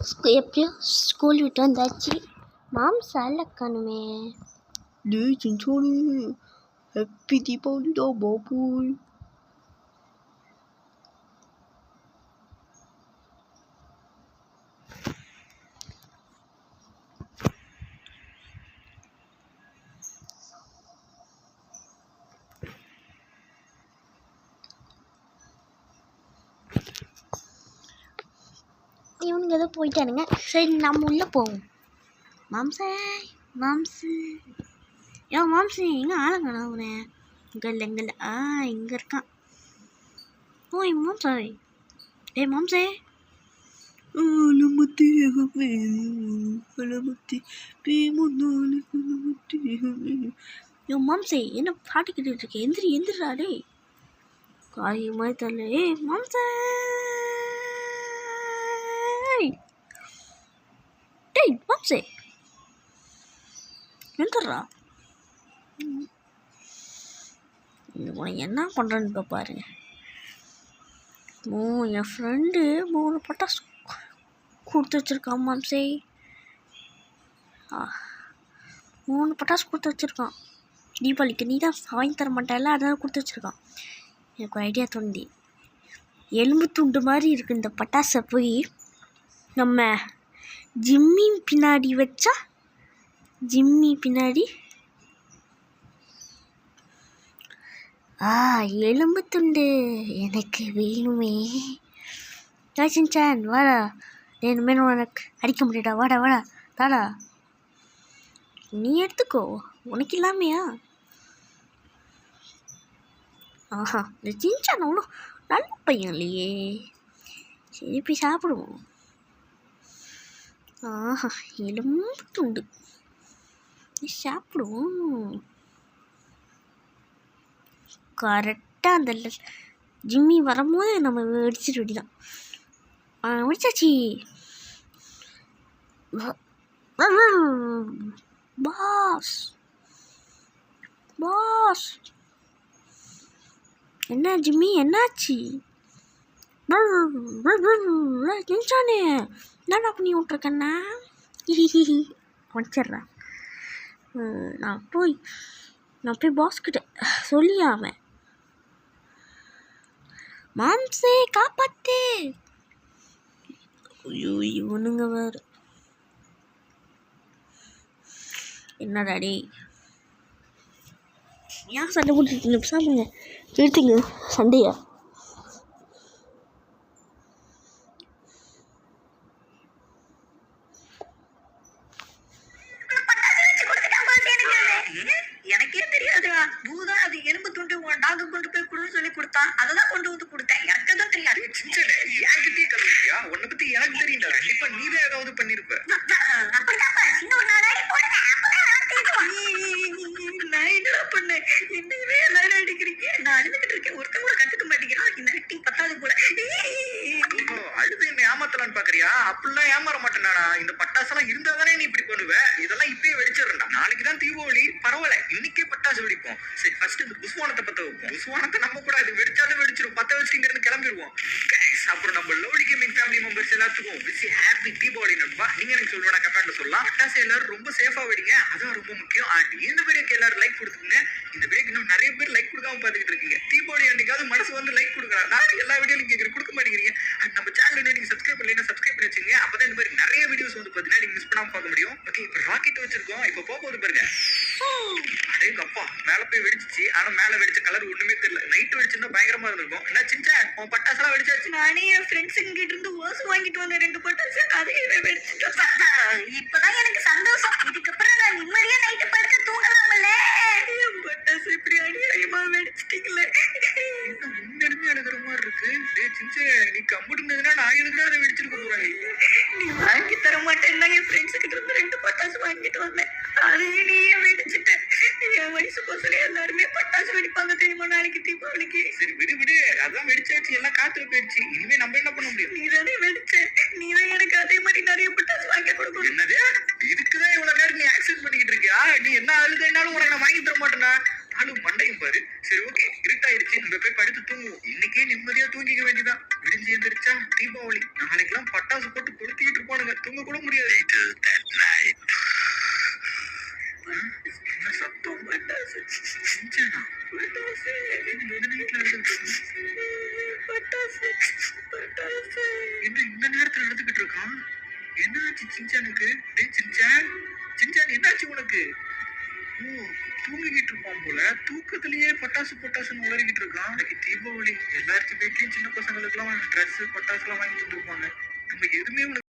எப்படியோ ஸ்கூல் விட்டு வந்தாச்சு. மாம்சால காணுமே. டேய் சின்சோனு, ஹாப்பி தீபாவளிடா பாபோய். இவனுங்க ஏதோ போயிட்டானுங்க. சரி நம்ம உள்ளே போவோம். மாம்சு ஏன் மாம்சு எங்கே ஆளுங்கண்ணா அவனே? இங்கே இங்கே இருக்கான். ஓய் மாம்சாய், மாம்சே. மாம்சே என்ன பாட்டுக்கிட்டு இருக்கேன்? எந்திரா டே. காய் மாதிரி தரல. மாம்சே டேய் மாம்சே எந்திரா. என்ன பண்ணுறேன்னு இப்போ பாருங்க. என் ஃப்ரெண்டு 3 பட்டாசு கொடுத்து வச்சுருக்கான் மாம்சே. 3 பட்டாசு கொடுத்து வச்சுருக்கான். தீபாவளிக்கு நீ தான் வாங்கி தர மாட்டேல, அதான் கொடுத்து வச்சுருக்கான். எனக்கு ஒரு ஐடியா தோணுது. எலும்பு துண்டு மாதிரி இருக்குது இந்த பட்டாசை போய் நம்ம ஜிம்மி பின்னாடி வச்சா, ஜிம்மி பின்னாடி எலும்பு துண்டு எனக்கு வேணுமே. சின்சான் வாடா, இனிமேல் உனக்கு அடிக்க முடியாடா. வாடா தாடா, நீ எடுத்துக்கோ, உனக்கு இல்லாமையா? இந்த சின்சான் அவ்வளோ நல்ல பையன் இல்லையே. சரி போய் சாப்பிடுவோம். எலும்பு துண்டு சாப்பிடுவோம். கரெக்டாக அந்த ஜிம்மி வரும்போது நம்ம வெடிச்சிட்டு வெடிதான். வெடிச்சாச்சி. பாஸ் என்ன ஜிம்மி, என்னாச்சு? நினச்சானே என்னடா பண்ணி விட்ருக்கண்ணா? வச்சிட்றேன். நான் போய் பாஸ்கிட்ட சொல்லியாம. மாம்சே காப்பாத்து. ஐயோ இவனுங்க வேறு. என்னடா டே, ஏன் சண்டை போட்டுருக்கீங்க? சாப்பிடுங்க, எடுத்துங்க சண்டையா. எனக்கே தெரியாதுடா. பூதா அது எலும்பு துண்டு டாக்கு கொண்டு போய் கொடுன்னு சொல்லி கொடுத்தான். அதெல்லாம் கொண்டு வந்து கொடுத்தேன். எனக்கு தான் தெரியாது. என்கிட்டயே கலந்துட்டியா? உன்னை பத்தி எனக்கு தெரியும்டா. கண்டிப்பா நீதான் ஏதாவது பண்ணிருப்ப. நான் என்னடா பண்ணேன்? என்னவே எல்லாரும் அடிக்கிறீங்க. நான் அழுதுகிட்டு இருக்கேன். ஒருத்தன் கூட கத்துக்க மாட்டேங்கிறான். இந்த ஆக்டிங் பத்தாது போல. அழுது என்ன ஏமாத்தலான்னு பாக்குறியா? அப்படிலாம் ஏமாற மாட்டேனா? இந்த பட்டாசெல்லாம் இருந்தா தானே நீ இப்படி பண்ணுவ. இதெல்லாம் இப்பயே வெடிச்சிடறா. நாளைக்கு தான் தீபாவளி. பரவாயில்ல, இன்னைக்கே பட்டாசு வெடிப்போம். சரி ஃபர்ஸ்ட் இந்த புஸ்வானத்தை பத்த வைப்போம். புஸ்வானத்தை நம்ம கூட அது வெடிச்சாலும் வெடிச்சிடும். பத்த வச்சு இங்க இருந்து கிளம்பிடுவோம். அப்புறம் நம்ம லவ்லி கேமிங் ஃபேமிலி மெம்பர்ஸ் எல்லாத்துக்கும் விசி ஹாப்பி தீபாவளி நண்பா. நீங்க எனக்கு சொல்லுவா கமெண்ட்ல சொல்லலாம். பட்டாசு எல்லாரும் ரொம்ப சேஃபா வெடிங்க, அதான் ரொம்ப முக்கியம். இந்த வீடியோக்கு எல்லாரும் லைக் கொடுத்துருங்க. இந்த வீடியோக்கு இன்னும் நிறைய பேர் லைக் கொடுக்காம பாத்துக்கிட்டு இருக்கீங்க. தீபாவளி அன்னைக்காவது மனசு வந்து லைக் கொடுக்குறாங்க. நாளைக்கு எல்லா வீடியோலையும் கேட்குறேன், கொடுக்க மாட்டேங்கிறீங்க. அண்ட் நம்ம சேனல் நீங்க சப்ஸ்கிரைப் பண்ணலைன்னா சப்ஸ்கிரைப் பண்ணி வச்சுங்க. அப்பதான் இந்த மாதிரி நிறைய வீடியோஸ் வந்து பாத்தீங்கன்னா நீங்க மிஸ் பண்ணாம பார்க்க முடியும். ஓகே, இப்போ ராக்கெட் வச்சிருக்கோம். இப்போ போகுது பாருங்க. அப்பா மேல போய் வெடிச்சிச்சு. ஆனா மேல வெடிச்ச கலர் ஒண்ணுமே தெரியல. நைட் வெடிச்சிருந்தா பயங்கரமா இருந்திருக்கும். என்ன சின்சான், உன் பட்டாசெல்லாம் வெடிச்சாச்சு? நானே என் ஃப்ரெண்ட்ஸ் கிட்ட இருந்து ஓசு வாங்கிட்டு வந்தேன் 2 பட்டாசு. அதையே வெடிச்சிட்டேன். இப்பதான் எனக்கு சந்தோஷம். இதுக்கப்புறம் நான் நிம்மதியா நைட்டு படுக்க தூங்கலாம்ல. பட்டாசு இப்படி அடியமா வெடிச்சிட்டீங்களே. இன்னும் எழுதுற மாதிரி இருக்கு. நீ கம்பிட்டுனா நான் எதுக்குதான் அதை வெடிச்சிருக்க போறேன். நீ வாங்கி தர மாட்டேன்னா என் ஃப்ரெண்ட்ஸ் கிட்ட இருந்து 2 பட்டாசு வாங்கிட்டு வந்தேன். அதையே நீயே வெடிச்சிட்ட. என் வயசு பசங்க எல்லாருமே பட்டாசு வெடிப்பாங்க தெரியுமா நாளைக்கு தீபாவளிக்கு. சரி விடு, அதான் வெடிச்சாச்சு, எல்லாம் காத்துல போயிடுச்சு. இனிமே நம்ம என்ன பண்ண முடியும்? நீ தானே வெடிச்ச, நீதான் எனக்கு அதே மாதிரி நிறைய பட்டாசு வாங்கி கொடுக்கணும். என்னது? இதுக்குதான் இவ்வளவு நேரம் நீ ஆக்செப்ட் பண்ணிக்கிட்டு இருக்கியா? நீ என்ன அழுதுனாலும் உனக்கு நான் வாங்கி தர மாட்டேனா? ஆளு மண்டையும் பாரு. சரி ஓகே, இருட்டாயிருச்சு, நம்ம போய் படுத்து தூங்குவோம். இன்னைக்கே நிம்மதியா தூங்கிக்க வேண்டியதான். விடிஞ்சு எந்திரிச்சா தீபாவளி. நாளைக்கெல்லாம் பட்டாசு போட்டு கொளுத்திக்கிட்டு இருப்பானுங்க. சின்சானா? பட்டாசு. இந்த நைட்ல அழுதுகிட்டு இருக்கான். பட்டாசு. பட்டாசு. இந்த நேரத்துல அழுதுகிட்டு இருக்கான். என்னாச்சு சின்சானுக்கு? டேய் சின்சான், சின்சான் என்னாச்சு உனக்கு? ஓ, தூங்கிக்கிட்டு இருப்பான் போல. தூக்கத்திலேயே பட்டாசு பட்டாசுன்னு உளறிக்கிட்டு இருக்கான். இன்னைக்கு தீபாவளி, எல்லாருக்கும் வீட்லயும் சின்ன பசங்களுக்கு எல்லாம் ட்ரெஸ் பட்டாசு எல்லாம் வாங்கி தந்துருப்பாங்க. நம்ம எதுவுமே